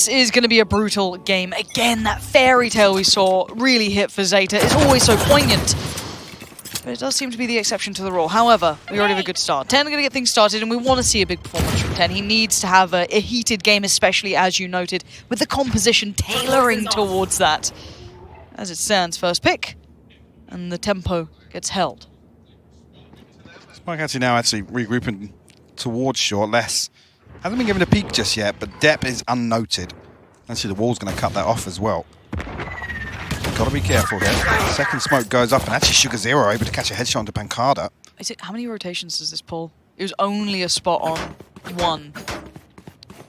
This is going to be a brutal game. Again, that fairy tale we saw really hit for ZETA. It's always so poignant. But it does seem to be the exception to the rule. However, we already have a good start. TENNN are going to get things started, and we want to see a big performance from TENNN. He needs to have a heated game, especially, as you noted, with the composition tailoring towards that. As it stands, first pick, and the tempo gets held. spvce now actually regrouping towards short. Less hasn't been given a peek just yet, but Depp is unnoted. Actually, the wall's going to cut that off as well. Got to be careful here. Second smoke goes up, and actually sugar0 able to catch a headshot into pANcada. Is it, how many rotations does this pull? It was only a spot on one.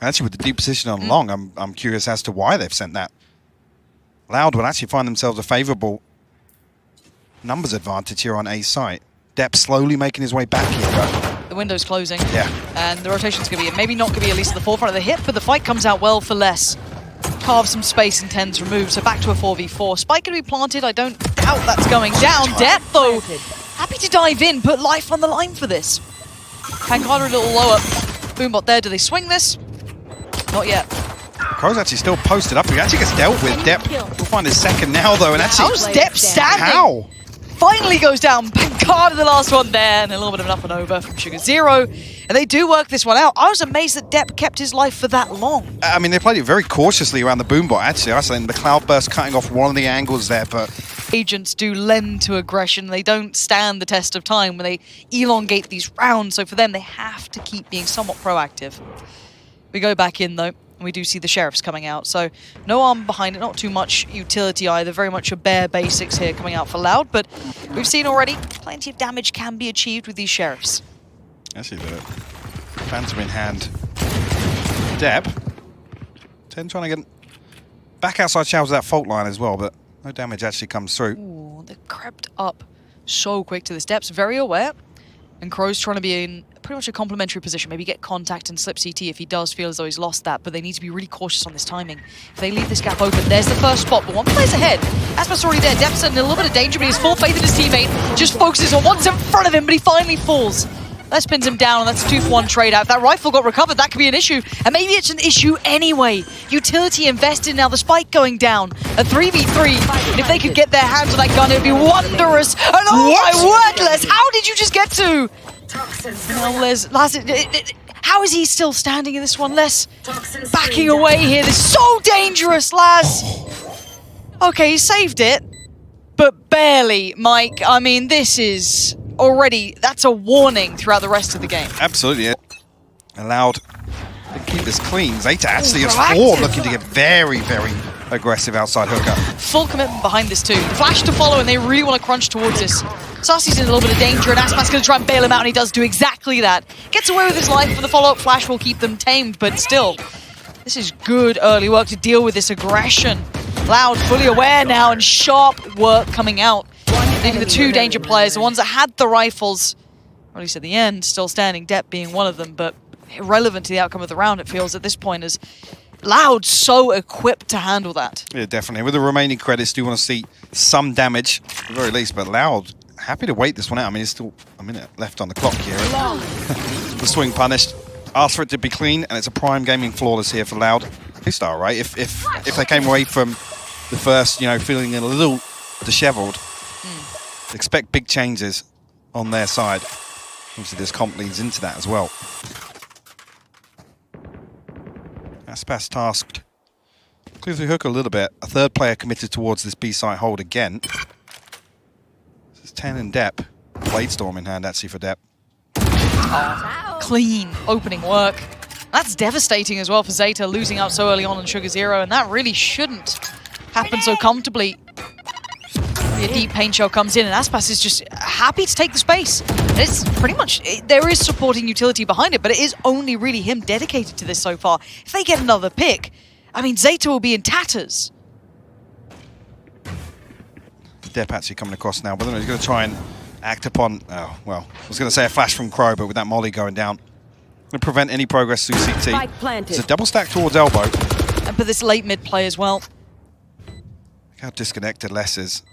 Actually, with the deep position on long, I'm curious as to why they've sent that. Loud will actually find themselves a favourable numbers advantage here on A site. Depp slowly making his way back here, though. The window's closing. Yeah. And the rotation's going to be, maybe not going to be at least at the forefront of the hit, but the fight comes out well for less. Carve some space and TENN's removed, so back to a 4v4. Spike going to be planted, I don't doubt that's going down. Depp, though, happy to dive in, put life on the line for this. pANcada a little lower. Boombot there, do they swing this? Not yet. Crow's actually still posted up. He actually gets dealt with. Depp will find his second now, though, and actually... How's Depp standing? How? Finally goes down. pANcada the last one there, and a little bit of an up and over from sugar0. And they do work this one out. I was amazed that Depp kept his life for that long. I mean, they played it very cautiously around the boombot, actually. I was saying the cloudburst cutting off one of the angles there, but... Agents do lend to aggression. They don't stand the test of time when they elongate these rounds. So for them, they have to keep being somewhat proactive. We go back in, though. We do see the sheriffs coming out, so no arm behind it, not too much utility either, very much a bare basics here coming out for Loud, but we've seen already plenty of damage can be achieved with these sheriffs. Actually, the Phantom in hand. Depp. TENN trying to get back outside showers of that fault line as well, but no damage actually comes through. Ooh, they crept up so quick to this. Depp's very aware, and Crow's trying to be in pretty much a complementary position, maybe get contact and slip CT if he does feel as though he's lost that, but they need to be really cautious on this timing. If they leave this gap open, there's the first spot, but one player's ahead. aspas already there. Depp's in a little bit of danger, but he's full faith in his teammate, just focuses on what's in front of him, but he finally falls. That spins him down, and that's a 2-for-1 trade out. If that rifle got recovered, that could be an issue, and maybe it's an issue anyway. Utility invested now, the spike going down. A 3v3, and if they could get their hands on that gun, it would be wondrous. And oh my wordless, how did you just get to? Now Les, how is he still standing in this one? Les backing away here. This is so dangerous, Laz. Okay, he saved it, but barely, Mike. I mean, this is already, that's a warning throughout the rest of the game. Absolutely. Yeah. Allowed to keep this clean. ZETA actually is 4, looking to get very, very aggressive outside hooker. Full commitment behind this too. Flash to follow, and they really want to crunch towards this. Sacy's in a little bit of danger, and aspas going to try and bail him out, and he does do exactly that. Gets away with his life, but the follow-up flash will keep them tamed, but still, this is good early work to deal with this aggression. Loud, fully aware now, and sharp work coming out. Leaving the two danger players, the ones that had the rifles, or at least at the end, still standing, Depp being one of them, but irrelevant to the outcome of the round, it feels at this point, as Loud so equipped to handle that. Yeah, definitely. With the remaining credits, do want to see some damage, at the very least, but Loud happy to wait this one out. I mean, there's still a minute left on the clock here. The swing punished. Asked for it to be clean, and it's a prime gaming flawless here for Loud. Two-star, right? If they came away from the first, you know, feeling a little dishevelled, expect big changes on their side. Obviously, this comp leads into that as well. aspas tasked. Clears the hook a little bit. A third player committed towards this B-site hold again. This is TENN and Depp. Blade Storm in hand, actually, for Depp. Clean opening work. That's devastating as well for ZETA, losing out so early on sugar0, and that really shouldn't happen so comfortably. A deep paint shell comes in, and aspas is just happy to take the space. It's pretty much, there is supporting utility behind it, but it is only really him dedicated to this so far. If they get another pick, I mean, ZETA will be in tatters. Depp actually coming across now, but he's going to try and act upon, oh, well, I was going to say a flash from Crow, but with that molly going down, going to prevent any progress through CT. It's a double stack towards elbow. But this late mid play as well. Look how disconnected Les is.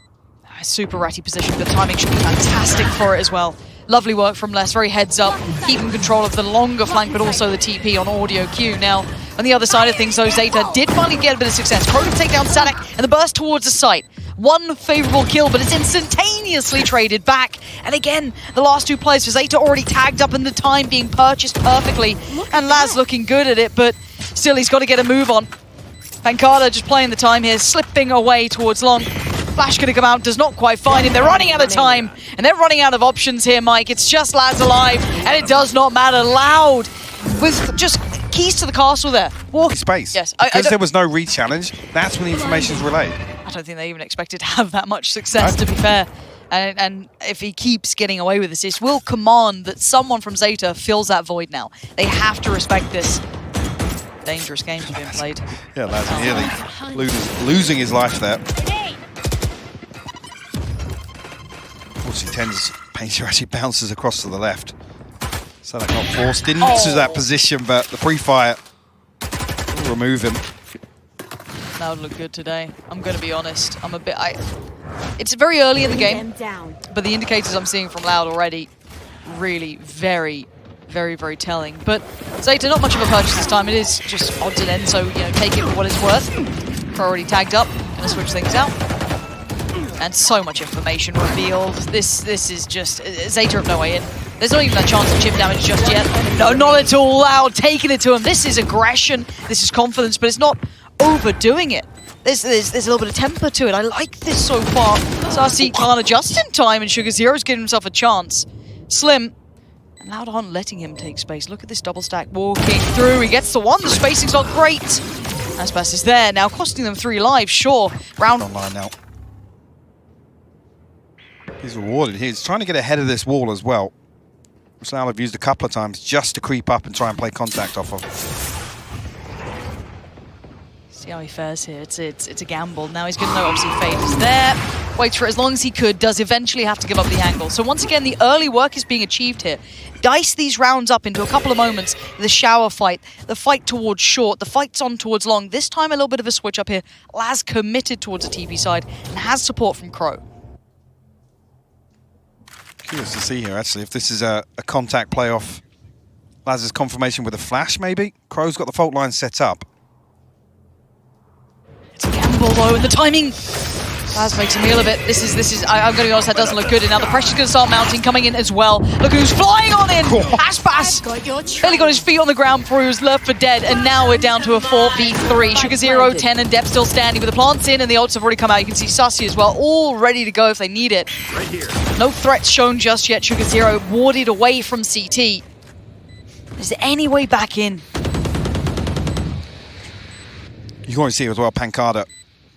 Super ratty position, but the timing should be fantastic for it as well. Lovely work from Les, very heads up, keeping control of the longer flank, but also the TP on audio queue. Now, on the other side of things, though, ZETA did finally get a bit of success. Crow to take down Saadhak, and the burst towards the site. One favorable kill, but it's instantaneously traded back. And again, the last two players for ZETA already tagged up in the time, being purchased perfectly. And Laz looking good at it, but still he's got to get a move on. pANcada just playing the time here, slipping away towards long. Flash gonna come out, does not quite find him. They're running out of time, and they're running out of options here, Mike. It's just Laz alive, and it does not matter. Loud with just keys to the castle there. Walking space. Yes, because there was no re-challenge, that's when the information's relayed. I don't think they even expected to have that much success, to be fair. And if he keeps getting away with this, this will command that someone from ZETA fills that void now. They have to respect this. Dangerous games being played. Yeah, Laz nearly losing his life there. Unfortunately, TENN's painter actually bounces across to the left. So that got forced into that position, but the pre-fire will remove him. That would look good today. I'm going to be honest. I'm a bit... It's very early in the game, but the indicators I'm seeing from Loud already really very telling. But ZETA, not much of a purchase this time. It is just odds and ends, so you know, take it for what it's worth. We're already tagged up. Gonna switch things out. And so much information revealed. This is just... ZETA have no way in. There's not even a chance of chip damage just yet. No, not at all. Loud taking it to him. This is aggression. This is confidence, but it's not overdoing it. There's a little bit of temper to it. I like this so far. Sacy can't adjust in time, and sugaRZero's giving himself a chance. Slim. And Loud aren't letting him take space. Look at this double stack walking through. He gets the one. The spacing's not great. aspas is there now, costing them 3 lives. Sure. Round online now. He's rewarded. He's trying to get ahead of this wall as well, which Loud have used a couple of times just to creep up and try and play contact off of. See how he fares here. It's a gamble. Now he's going to know, obviously, Fade is there. Waits for it as long as he could. Does eventually have to give up the angle. So once again, the early work is being achieved here. Dice these rounds up into a couple of moments. The shower fight, the fight towards short, the fights on towards long. This time, a little bit of a switch up here. Laz committed towards the TP side and has support from Crow. Curious to see here, actually, if this is a contact playoff. Laz's confirmation with a flash, maybe? Crow's got the fault line set up. It's a gamble, though, and the timing. Laz makes a meal of it. I'm going to be honest, that doesn't look good. And now the pressure's going to start mounting, coming in as well. Look who's flying on in! aspas! Barely got his feet on the ground before he was left for dead. And now we're down to a 4v3. sugaRZero, TENNN, and Dep still standing. With the plants in and the ults have already come out. You can see Sacy as well, all ready to go if they need it. No threats shown just yet. sugaRZero warded away from CT. Is there any way back in? You can already see as well, pANcada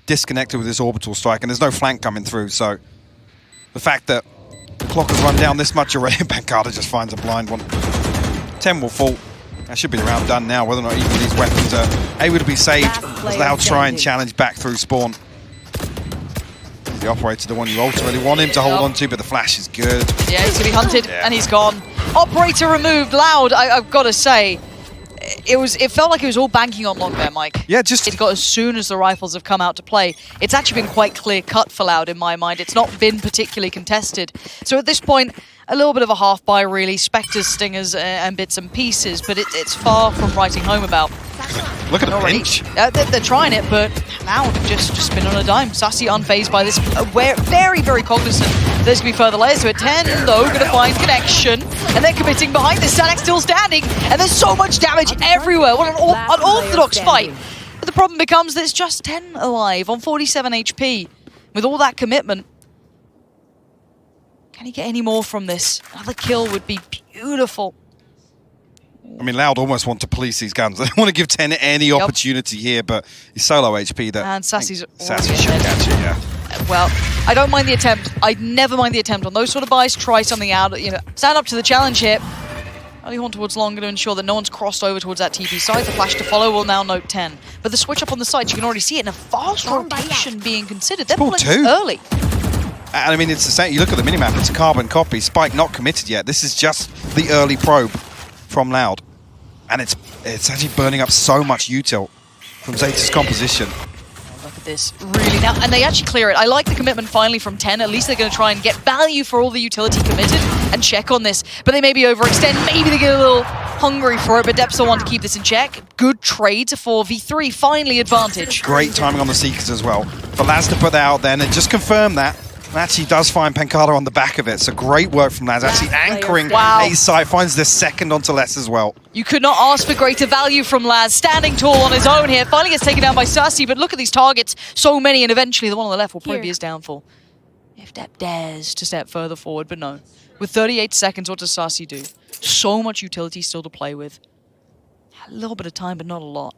disconnected with this orbital strike, and there's no flank coming through, so the fact that the clock has run down this much already, pANcada just finds a blind one. TENN will fall. That should be the round done now, whether or not even these weapons are able to be saved. As Loud try and challenge back through spawn. The operator, the one you ultimately want him to hold on to, but the flash is good. Yeah, he's going to be hunted, and he's gone. Operator removed. Loud, I've got to say, it felt like it was all banking on long there, Mike. Yeah, just... It got as soon as the rifles have come out to play. It's actually been quite clear-cut for Loud in my mind. It's not been particularly contested. So at this point, a little bit of a half-buy, really. Spectres, Stingers, and bits and pieces, but it's far from writing home about. Look at the pinch. They're trying it, but Loud just spin on a dime. Sacy unfazed by this. Very cognizant. There's going to be further layers to it. TENN, though, going to find connection. And they're committing behind this. Saadhak still standing. And there's so much damage everywhere. What an unorthodox fight. But the problem becomes that it's just TENN alive on 47 HP. With all that commitment. Can he get any more from this? Another kill would be beautiful. I mean, Loud almost want to police these guns. They don't want to give TENN any opportunity here, but he's so low HP that... And Sacy should catch it, yeah. Well, I don't mind the attempt. I'd never mind the attempt on those sort of buys. Try something out. You know, stand up to the challenge here. Only one towards long to ensure that no one's crossed over towards that TP side. The flash to follow will now note TENN. But the switch up on the side, you can already see it in a fast rotation being considered. They're pulling early. And I mean, it's the same. You look at the minimap, it's a carbon copy. Spike not committed yet. This is just the early probe from Loud. And it's actually burning up so much util from ZETA's composition. this really now, and they actually clear it. I like the commitment finally from TENN. At least they're going to try and get value for all the utility committed and check on this. But they maybe overextend, maybe they get a little hungry for it, but Depp still want to keep this in check. Good trade for V3, finally advantage. Great timing on the Seekers as well. For Laz to put that out then and just confirm that. And actually does find pANcada on the back of it. So great work from Laz, actually anchoring a side, finds the second onto Les as well. You could not ask for greater value from Laz, standing tall on his own here. Finally gets taken down by Sacy, but look at these targets. So many, and eventually the one on the left will probably be his downfall. If Depp dares to step further forward, but no. With 38 seconds, what does Sacy do? So much utility still to play with. A little bit of time, but not a lot.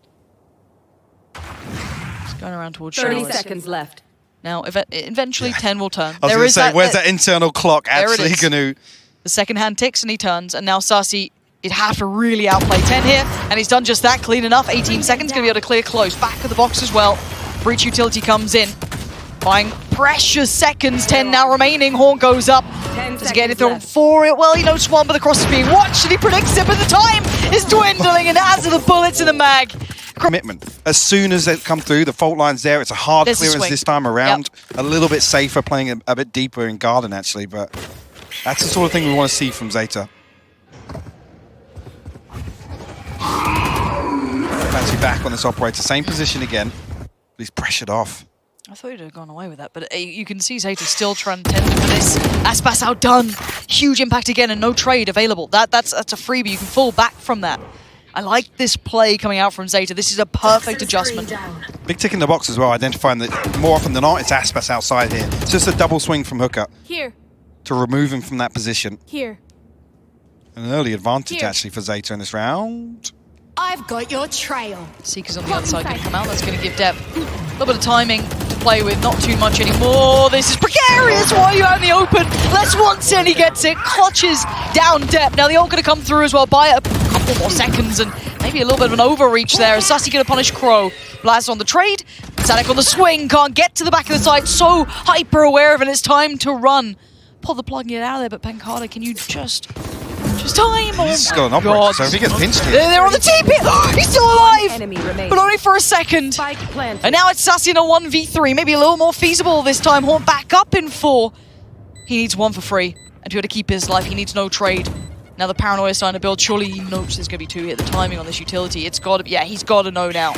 It's going around towards 30 seconds left. Now, eventually, TENN will turn. I was going to say, where's that internal clock actually going to... The second hand ticks and he turns, and now Sacy, he'd have to really outplay TENN here, and he's done just that, clean enough. 18 seconds, going to be able to clear close. Back of the box as well. Breach utility comes in. Buying precious seconds, 10 now remaining. Horn goes up. Does he get it through for it? Well, he knows one, but the cross is being watched, and he predicts it, but the time is dwindling, and as are the bullets in the mag. Commitment. As soon as they come through, the fault line's there. It's a hard clearance this time around. Yep. A little bit safer, playing a bit deeper in Garden, actually, but that's the sort of thing we want to see from ZETA. Actually back on this operator. Same position again. But he's pressured off. I thought he'd have gone away with that, but you can see ZETA still trying to tend for this. Aspas outdone. Huge impact again and no trade available. That's a freebie. You can fall back from that. I like this play coming out from ZETA. This is a perfect adjustment. Big tick in the box as well, identifying that more often than not, it's Aspas outside here. It's just a double swing from Hooker. Here. To remove him from that position. Here. An early advantage, actually, for ZETA in this round. I've got your trail. Seekers on the outside going to come out. That's going to give Depp a little bit of timing to play with. Not too much anymore. This is precarious. Why are you out in the open? Les wants it. He gets it. Clutches down Depp. Now the ult going to come through as well. Buy a couple more seconds and maybe a little bit of an overreach there. Sacy going to punish Crow. Blaz on the trade. Saadhak on the swing. Can't get to the back of the site. So hyper aware of it. It's time to run. Pull the plug and get out of there. But pANcada, can you just time? He's got an operator, so if he gets pinched here. They're on the TP. He's still alive, but only for a second. And now it's Sacy in a 1v3. Maybe a little more feasible this time. Horn back up in 4. He needs 1 for free. And to be able to keep his life, he needs no trade. Now the paranoia is starting to build. Surely he knows there's going to be 2 here. The timing on this utility, it's got to be, yeah, he's got to know now.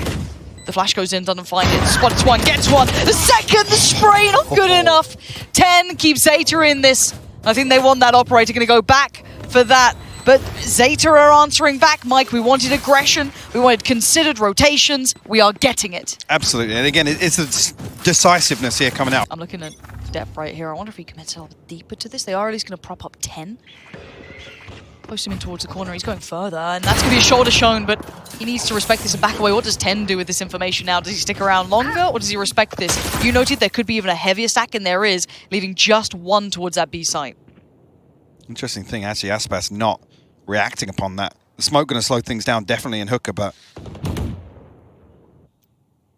The flash goes in, doesn't find it. Spots 1, gets 1. The second, the spray, not good enough. TENN keeps ZETA in this. I think they want that operator. Going to go back for that. But ZETA are answering back. Mike, we wanted aggression. We wanted considered rotations. We are getting it. Absolutely. And again, it's the decisiveness here coming out. I'm looking at Depp right here. I wonder if he commits a little bit deeper to this. They are at least going to prop up 10. Post him in towards the corner. He's going further. And that's going to be a shoulder shown, but he needs to respect this and back away. What does TENN do with this information now? Does he stick around longer, or does he respect this? You noted there could be even a heavier stack, and there is, leaving just 1 towards that B site. Interesting thing, actually, Aspas not reacting upon that. The smoke going to slow things down, definitely in Hooker, but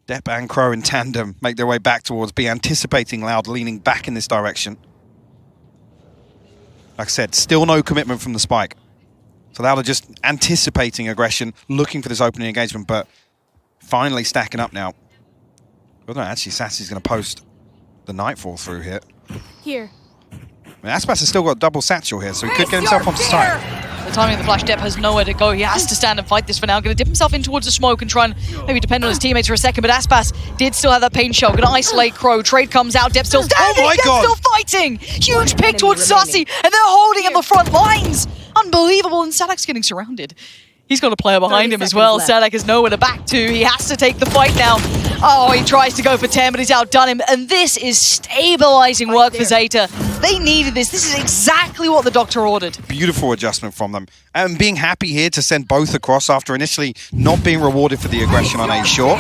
Depp and Crow in tandem make their way back towards B, anticipating Loud, leaning back in this direction. Like I said, still no commitment from the spike. So Loud are just anticipating aggression, looking for this opening engagement, but finally stacking up now. Whether or not actually Sacy's going to post the Nightfall through here. Here. I mean, Aspas has still got double satchel here, so he could get himself onto site. The timing of the flash, Depp has nowhere to go. He has to stand and fight this for now. Going to dip himself in towards the smoke and try and maybe depend on his teammates for a second, but Aspas did still have that pain shell. Going to isolate Crow. Trade comes out. Depp still standing. Oh my God. Depp still fighting. Huge pick towards Sacy, and they're holding him the front lines. Unbelievable, and Saadhak's getting surrounded. He's got a player behind him as well. Saadhak has nowhere to back to. He has to take the fight now. Oh, he tries to go for 10, but he's outdone him. And this is stabilizing work for ZETA. They needed this. This is exactly what the doctor ordered. Beautiful adjustment from them. And being happy here to send both across after initially not being rewarded for the aggression on A short.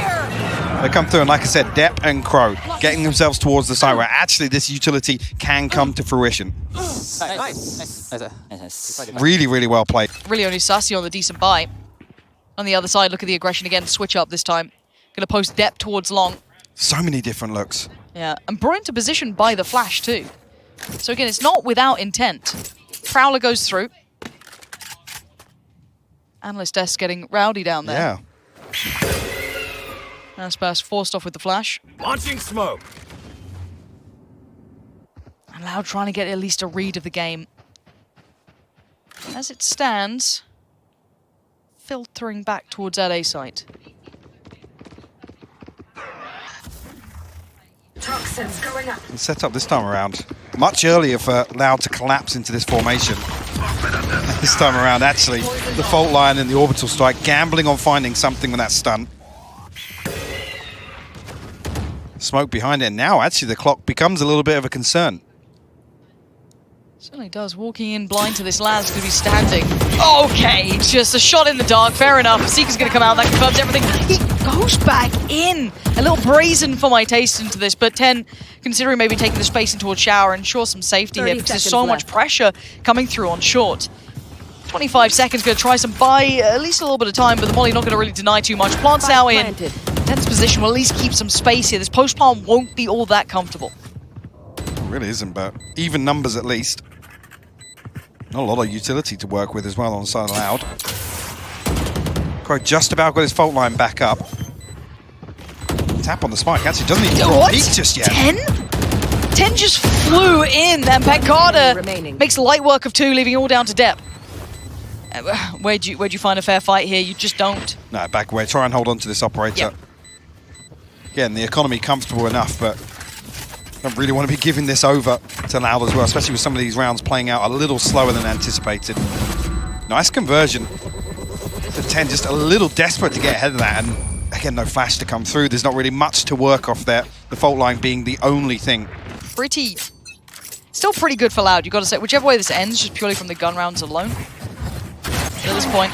They come through, and like I said, Depp and Crow getting themselves towards the side where actually this utility can come to fruition. Nice. Really, really well played. Really only Sacy on the decent buy. On the other side, look at the aggression again. Switch up this time. Going to post Depp towards long. So many different looks. Yeah, and brought into position by the flash too. So again, it's not without intent. Prowler goes through. Analyst desk getting rowdy down there. Yeah. aspas forced off with the flash. Launching smoke. And Loud trying to get at least a read of the game. As it stands, filtering back towards that A site. Toxins going up. And set up this time around. Much earlier for Loud to collapse into this formation. This time around, actually, the fault line and the orbital strike, gambling on finding something with that stun. Smoke behind it. Now, actually, the clock becomes a little bit of a concern. Certainly does. Walking in blind to this lad's going to be standing. Okay, just a shot in the dark. Fair enough. Seeker's going to come out. That confirms everything. He goes back in. A little brazen for my taste into this, but TENN considering maybe taking the space in towards shower, ensure some safety here because there's so much pressure coming through on short. 25 seconds, going to try some buy at least a little bit of time, but the molly not going to really deny too much. Plant's now in. TENN's position will at least keep some space here. This post plant won't be all that comfortable. It really isn't, but even numbers at least. Not a lot of utility to work with as well on side Loud. Crow just about got his fault line back up. Tap on the spike, actually doesn't even What? peek just yet. TENN just flew in, and pANcada makes light work of two, leaving it all down to depth. Where'd you find a fair fight here? You just don't. No, back away. Try and hold on to this operator. Yep. Again, the economy comfortable enough, but don't really want to be giving this over to Loud as well, especially with some of these rounds playing out a little slower than anticipated. Nice conversion. So TENN just a little desperate to get ahead of that, and again, no flash to come through. There's not really much to work off there. The fault line being the only thing. Still pretty good for Loud, you got to say. Whichever way this ends, just purely from the gun rounds alone. At this point,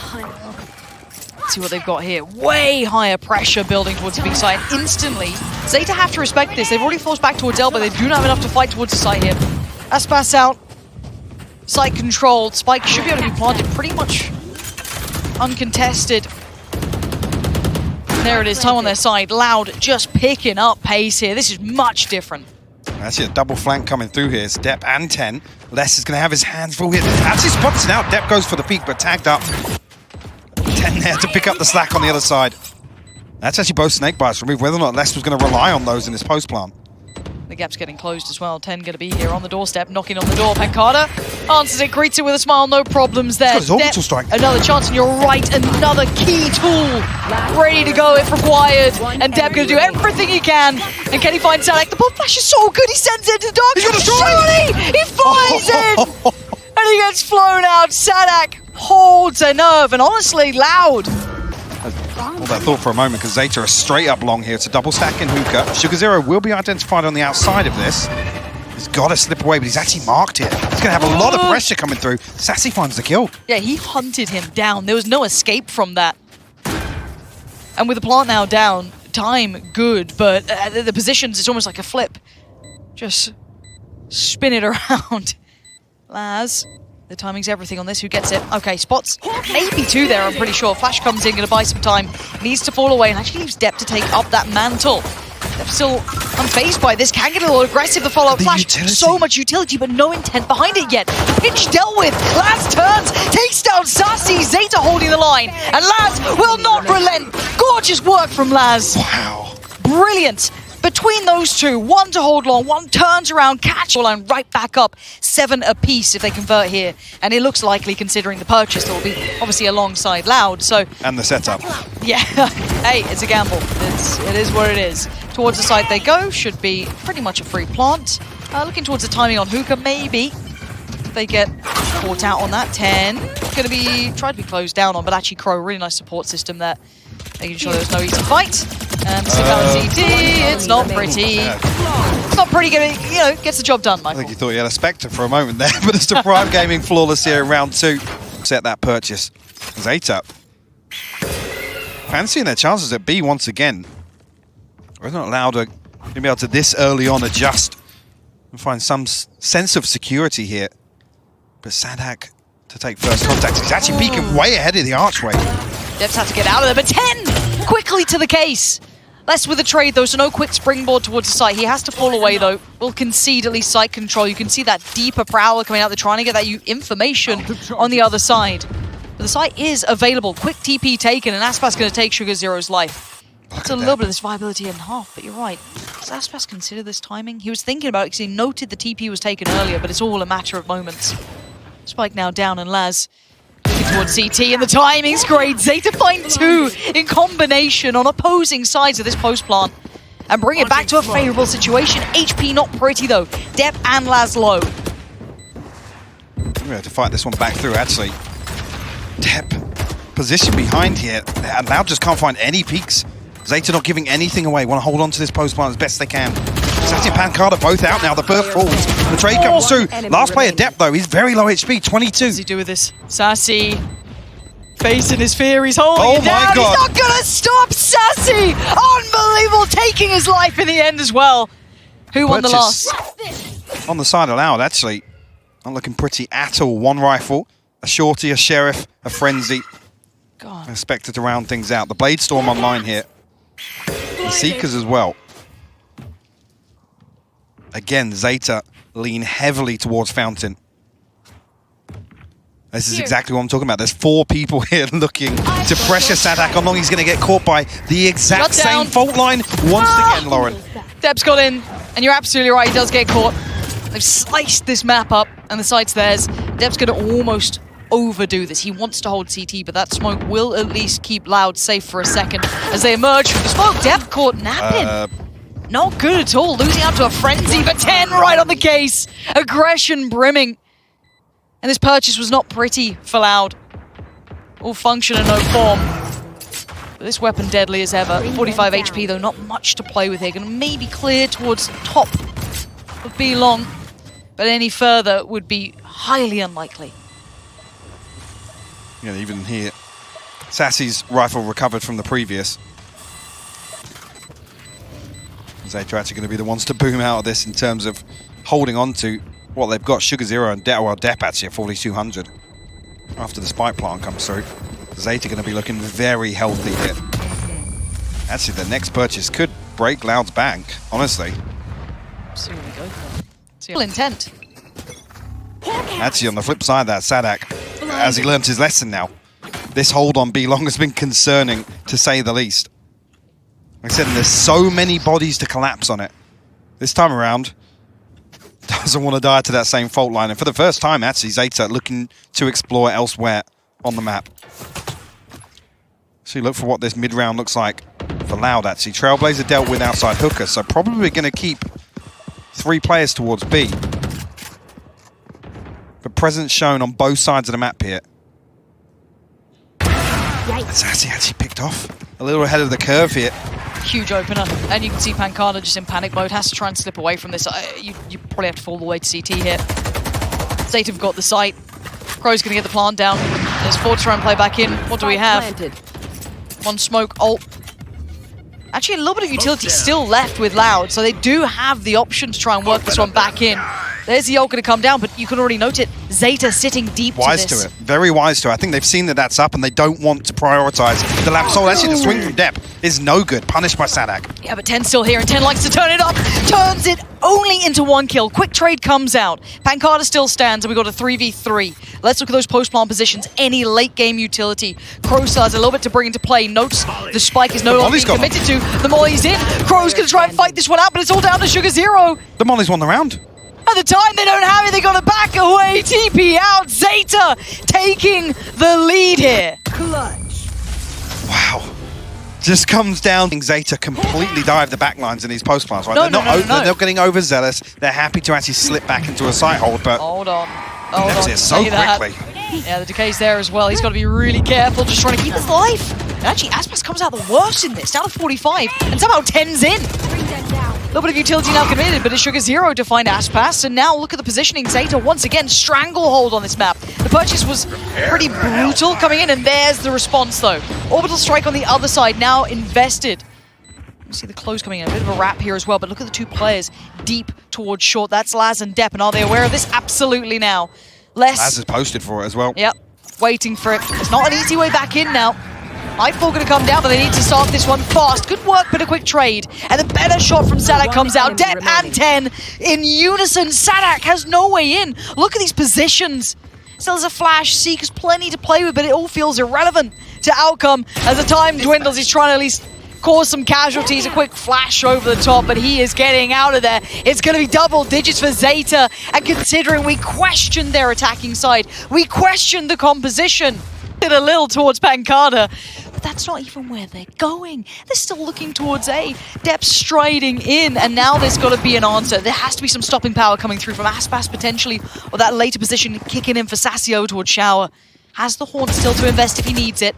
let's see what they've got here. Way higher pressure building towards the big site. Instantly, ZETA have to respect this. They've already forced back towards L, but they do not have enough to fight towards the site here. aspas out. Site controlled. Spike should be able to be planted pretty much uncontested. And there it is, time on their side. Loud just picking up pace here. This is much different. Actually, a double flank coming through here. It's Depp and TENN. Les is going to have his hands full here. Actually spots it out. Depp goes for the peak, but tagged up. TENN there to pick up the slack on the other side. That's actually both snake bites removed. Whether or not Les was going to rely on those in his post plant. The gap's getting closed as well. TENN going to be here on the doorstep, knocking on the door. pANcada answers it, greets it with a smile, no problems there. He's got his orbital strike. Another chance, and you're right, another key tool ready to go if required. And Depp going to do everything he can. And can he find Saadhak? The bomb flash is so good, he sends it to the dark. He's got a Surely he finds it! And he gets flown out. Saadhak holds a nerve, and honestly, Loud. Hold that thought for a moment, because ZETA are straight up long here. It's a double stack in hookah. SugarZero will be identified on the outside of this. He's got to slip away, but he's actually marked here. He's going to have a lot of pressure coming through. Sacy finds the kill. Yeah, he hunted him down. There was no escape from that. And with the plant now down, time good, but the positions, it's almost like a flip. Just spin it around. Laz. The timing's everything on this. Who gets it? Okay, spots maybe two there, I'm pretty sure. Flash comes in, going to buy some time. Needs to fall away and actually leaves Depp to take up that mantle. Depp's still unfazed by this. Can get a little aggressive. The follow-up flash. Utility. So much utility, but no intent behind it yet. Pitch dealt with. Laz turns, takes down Sacy. ZETA holding the line. And Laz will not relent. Gorgeous work from Laz. Wow. Brilliant. Between those two, one to hold long, one turns around, catch line right back up. 7 apiece if they convert here. And it looks likely, considering the purchase, that will be obviously alongside Loud. So And the setup. yeah, hey, it's a gamble. It is what it is. Towards the side they go, should be pretty much a free plant. Looking towards the timing on hookah, maybe. They get caught out on that. TENN going to be tried to be closed down on, but actually Crow, really nice support system there. Making sure there's no easy fight. And sit down ZT, it's not pretty. It's not pretty, gets the job done, I Michael. think you thought you had a Spectre for a moment there, but it's the Prime Gaming flawless here in round 2. Set that purchase. ZETA fancying their chances at B once again. We're not allowed to be able to this early on adjust and find some sense of security here. But Saadhak to take first contact. He's actually peeking way ahead of the archway. Depp's had to get out of there, but TENN quickly to the case. Less with the trade though, so no quick springboard towards the site. He has to fall away though. Will concede at least site control. You can see that deeper prowler coming out. They're trying to get that information on the other side. But the site is available. Quick TP taken, and aspas going to take SugarZero's life. It's a little bit of this viability in half, but you're right. Does aspas consider this timing? He was thinking about it because he noted the TP was taken earlier, but it's all a matter of moments. Spike now down, and Laz looking towards CT, and the timing's great. ZETA find 2 in combination on opposing sides of this post plant and bring it back to a favorable situation. HP not pretty though. Dep and Laz low. We have to fight this one back through, actually. Dep position behind here, and now just can't find any peaks. ZETA not giving anything away, want to hold on to this post plant as best they can. Sacy and pANcada both out now, the birth falls. The trade comes through. Last player Dep though, he's very low HP, 22. What does he do with this? Sacy facing his fear, he's holding it down. My God. He's not gonna stop Sacy! Unbelievable, taking his life in the end as well. Who won the last? On the side of Loud, actually. Not looking pretty at all. 1 rifle, a shorty, a sheriff, a frenzy. God. Expected to round things out. The Blade Storm online here. The Seekers as well. Again, ZETA lean heavily towards Fountain. This is exactly what I'm talking about. There's 4 people here looking to pressure Saadhak how long he's going to get caught by the exact same fault line once again, Lauren. Dep's got in, and you're absolutely right, he does get caught. They've sliced this map up, and the site's theirs. Dep's going to almost overdo this. He wants to hold CT, but that smoke will at least keep Loud safe for a second as they emerge from the smoke. Dep caught napping. Not good at all, losing out to a frenzy, but TENNN right on the case. Aggression brimming. And this purchase was not pretty for Loud. All function and no form. But this weapon deadly as ever. 45 HP though, not much to play with here. Gonna maybe clear towards the top of B long, but any further would be highly unlikely. Yeah, even here, Sacy's rifle recovered from the previous. ZETA are actually going to be the ones to boom out of this in terms of holding on to what they've got. Sugar Zero and Dep actually at 4,200 after the spike plant comes through. ZETA going to be looking very healthy here. Actually, the next purchase could break Loud's bank, honestly. See what we go for. See intent. Actually, on the flip side of that, Saadhak, as he learns his lesson now, this hold on B long has been concerning, to say the least. Like I said, there's so many bodies to collapse on it. This time around, doesn't want to die to that same fault line. And for the first time, actually, ZETA looking to explore elsewhere on the map. So you look for what this mid-round looks like for Loud, actually. Trailblazer dealt with outside hooker, so probably going to keep 3 players towards B. But presence shown on both sides of the map here. Sacy actually picked off a little ahead of the curve here. Huge opener, and you can see pANcada just in panic mode, has to try and slip away from this. You probably have to fall all the way to CT here. ZETA have got the site. Crow's going to get the plant down. There's 4 to try and play back in. What do we have? 1 smoke, ult. Actually, a little bit of utility still left with Loud, so they do have the option to try and work this one back in. There's the ult going to come down, but you can already note it. ZETA sitting deep wise to this. To it. Very wise to it. I think they've seen that that's up and they don't want to prioritize the lamp soul. Actually, the swing from Dep is no good. Punished by Saadhak. Yeah, but TENN's still here, and TENN likes to turn it up. Turns it only into 1 kill. Quick trade comes out. pANcada still stands, and we got a 3v3. Let's look at those post-plant positions. Any late-game utility. Crow still has a little bit to bring into play. Notes the spike is no longer being committed to. The Molly's in. Crow's going to try and fight this one out, but it's all down to Sugar Zero. The Molly's won the round. At the time, they don't have it. They got to back away. TP out. ZETA taking the lead here. Clutch. Wow. Just comes down. ZETA completely dive the backlines in these post plants, right? No, They're not getting overzealous. They're happy to actually slip back into a side hold, but hold on. that's it so quickly. Yeah, the decay's there as well. He's got to be really careful, just trying to keep his life. And actually, aspas comes out the worst in this, down to 45, and somehow TENN's in. A little bit of utility now committed, but it's Sugar Zero to find aspas, and now look at the positioning. ZETA once again stranglehold on this map. The purchase was pretty brutal coming in, and there's the response though. Orbital strike on the other side, now invested. You see the close coming in, a bit of a wrap here as well, but look at the 2 players deep towards short. That's Laz and Dep, and are they aware of this? Absolutely now. Laz is posted for it as well. Yep, waiting for it. It's not an easy way back in now. Nightfall going to come down, but they need to start this one fast. Good work, but a quick trade. And the better shot from Saadhak comes out. Dep and TENN in unison. Saadhak has no way in. Look at these positions. Still has a flash. Seek has plenty to play with, but it all feels irrelevant to outcome as the time dwindles. He's trying to at least cause some casualties. A quick flash over the top, but he is getting out of there. It's going to be double digits for ZETA. And considering we questioned their attacking side, we questioned the composition. Did a little towards pANcada, but that's not even where they're going. They're still looking towards A. Depth striding in, and now there's got to be an answer. There has to be some stopping power coming through from aspas potentially, or that later position kicking in for Sacy over towards Shower. Has the Horn still to invest if he needs it.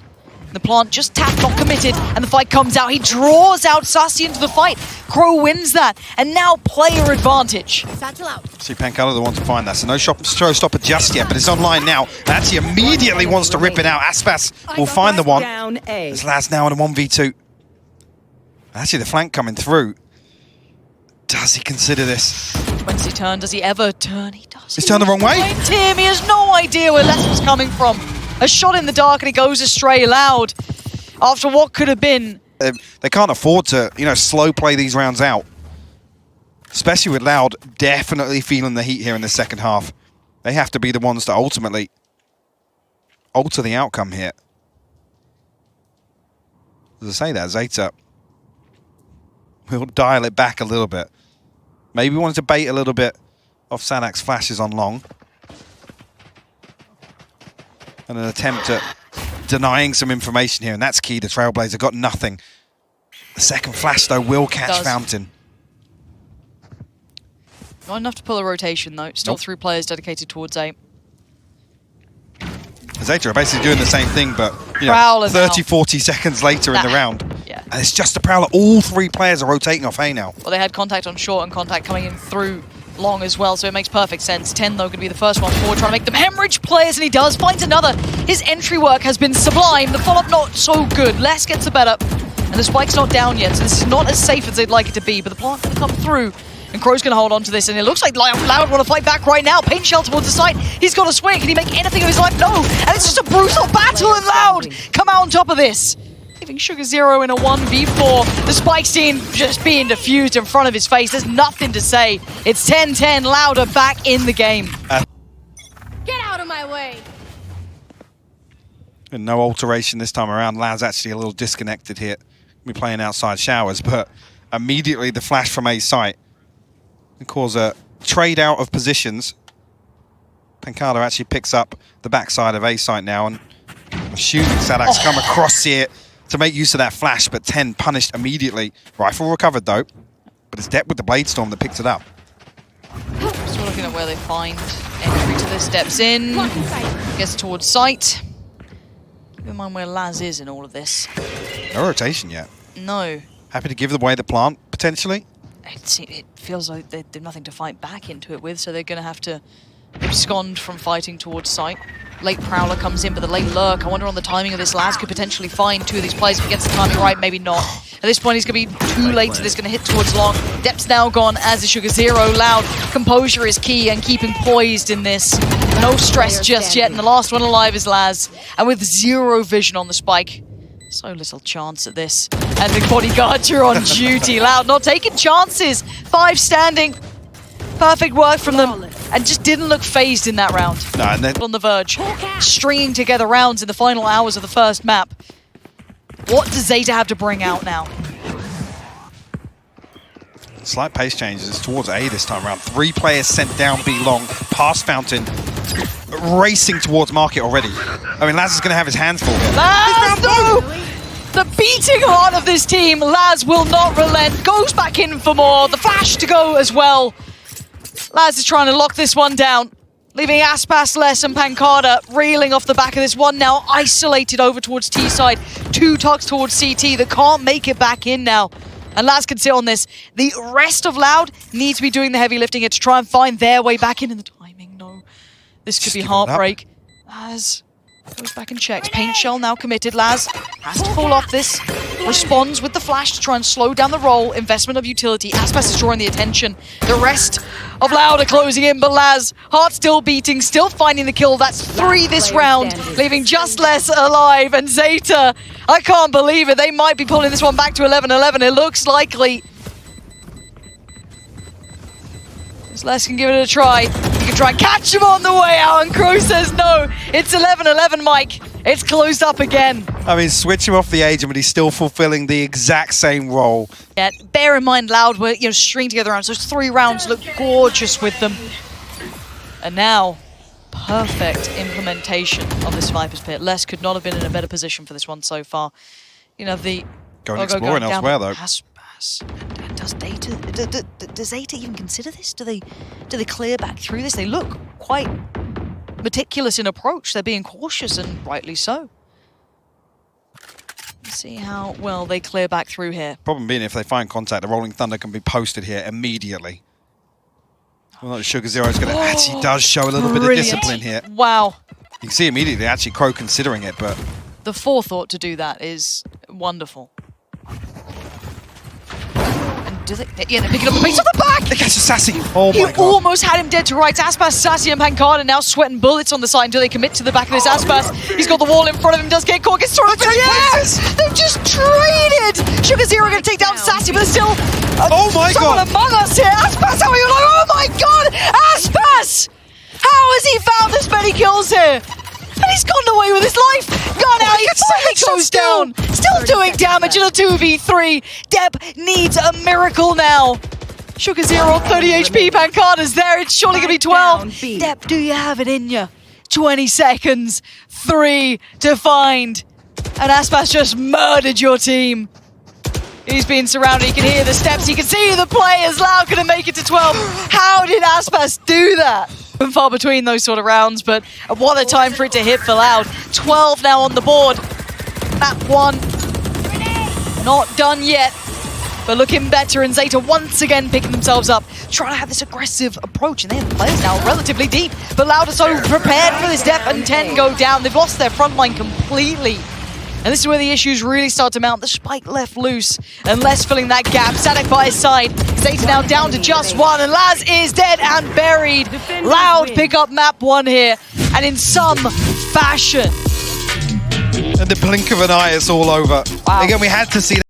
The plant just tapped, not committed, and the fight comes out. He draws out Sacy into the fight. Crow wins that, and now player advantage. See pANcada the one to find that, so no showstopper just yet, but it's online now. Actually immediately wants to rip it out. Aspas will find the one. This lad's now in a 1v2. Actually the flank coming through. Does he consider this? When's he turn? Does he ever turn? He does. He's turned the wrong way. Him. He has no idea where Les was coming from. A shot in the dark and he goes astray loud. After what could have been. They can't afford to, slow play these rounds out. Especially with Loud definitely feeling the heat here in the second half. They have to be the ones to ultimately alter the outcome here. As I say that, ZETA will dial it back a little bit. Maybe wanted to bait a little bit off Saadhak's flashes on long. And an attempt at denying some information here, and that's key. The Trailblazer got nothing. The second flash, though, will catch Fountain. Not enough to pull a rotation, though. Still 3 players dedicated towards A. ZETA are basically doing the same thing, but 30, 40 seconds later in the round. Yeah. And it's just a Prowler. All 3 players are rotating off A now. Well, they had contact on short and contact coming in through long as well, so it makes perfect sense. TENNN, though, going to be the first one forward, trying to make them hemorrhage players, and he does. Finds another. His entry work has been sublime. The follow-up not so good. Les gets the better, and the spike's not down yet, so this is not as safe as they'd like it to be, but the plant going to come through, and Crow's going to hold on to this, and it looks like Loud want to fight back right now. Paint shell towards the site. He's got a swing. Can he make anything of his life? No, and it's just a brutal battle, and Loud come out on top of this. Leaving Sugar Zero in a 1v4. The spike scene just being diffused in front of his face. There's nothing to say. It's 10-10, Louder back in the game. Get out of my way! And no alteration this time around. Loud's actually a little disconnected here. We're playing outside showers, but immediately the flash from A site can cause a trade out of positions. pANcada actually picks up the backside of A site now, and shooting Saadhak's come across here to make use of that flash, but TENNN punished immediately. Rifle recovered though, but it's Depp with the Blade Storm that picks it up. Just looking at where they find entry to this. Steps in, gets towards site. Keep in mind where Laz is in all of this. No rotation yet. No. Happy to give away the plant, potentially? It feels like they've nothing to fight back into it with, so they're going to have to abscond from fighting towards site. Late Prowler comes in, but the late Lurk, I wonder on the timing of this. Laz could potentially find 2 of these players if he gets the timing right, maybe not. At this point, he's going to be too late to this, going to hit towards long. Depth's now gone, as is Sugar Zero. Loud, composure is key, and keeping poised in this. No stress just yet, and the last one alive is Laz. And with 0 vision on the spike, so little chance at this. And the bodyguards are on duty. Loud not taking chances. 5 standing. Perfect work from them, and just didn't look phased in that round. No, and then on the verge, stringing together rounds in the final hours of the first map. What does ZETA have to bring out now? slight pace changes towards A this time around. 3 players sent down B long, past Fountain, racing towards Market already. I mean, Laz is going to have his hands full here. Laz, no! The beating heart of this team, Laz will not relent, goes back in for more, the flash to go as well. Laz is trying to lock this one down, leaving aspas, Les, and pANcada reeling off the back of this one now, isolated over towards T side. 2 tucks towards CT that can't make it back in now. And Laz can sit on this. The rest of Loud need to be doing the heavy lifting here to try and find their way back in the timing. No, this could be heartbreak. Laz goes back and checks. Paint shell now committed. Laz has to fall off this. Responds with the flash to try and slow down the roll. Investment of utility. Aspas is drawing the attention. The rest of Loud are closing in, but Laz, heart still beating, still finding the kill. That's 3 this round, leaving just Les alive. And ZETA, I can't believe it. They might be pulling this one back to 11-11. It looks likely. Les can give it a try. He can try and catch him on the way out, and Crow says no. It's 11-11, Mike. It's closed up again. I mean, switch him off the agent, but he's still fulfilling the exact same role. Yeah, bear in mind, Loud were stringing together rounds. Those 3 rounds look gorgeous with them. And now, perfect implementation of this Viper's Pit. Les could not have been in a better position for this one so far. You know, the... Going exploring elsewhere, though. Aspas. And does ZETA even consider this? Do they clear back through this? They look quite meticulous in approach. They're being cautious, and rightly so. Let's see how well they clear back through here. Problem being, if they find contact, the Rolling Thunder can be posted here immediately. Well, Sugar Zero's going to actually does show a little bit of discipline here. Wow. You can see immediately, actually, Crow considering it, but... The forethought to do that is wonderful. And do they... Yeah, they're picking up the pace off the back! They catch Sacy! Oh my god. He almost had him dead to rights. Aspas, Sacy, and pANcada now sweating bullets on the side. Do they commit to the back of this Aspas? He's got the wall in front of him, does get caught, gets thrown up. Yes! They've just traded! Sugar Zero going to take down Sacy, but there's still oh my someone god! among us here. Aspas, how are you? Like, oh my god! Aspas! How has he found this many kills here? And he's gotten away with his life! Gone out, he finally goes down! Still doing damage in a 2v3! Deb needs a miracle now! Sugar Zero on 30 HP, pANcada's there, it's surely gonna be 12! Deb, do you have it in you? 20 seconds, 3 to find! And Aspas just murdered your team! He's being surrounded, he can hear the steps, he can see the players, Loud gonna make it to 12! How did Aspas do that? Far between those sort of rounds, but what a time for it to hit for Loud. 12 now on the board. Map 1. Not done yet, but looking better, and ZETA once again picking themselves up, trying to have this aggressive approach, and they have the players now relatively deep, but Loud are so prepared for this depth, and TENNN go down. They've lost their front line completely. And this is where the issues really start to mount. The spike left loose, and Les filling that gap. Saadhak by his side. ZETA now down to just 1, and Laz is dead and buried. Loud pick up map 1 here, and in some fashion. And the blink of an eye, it's all over. Wow. Again, we had to see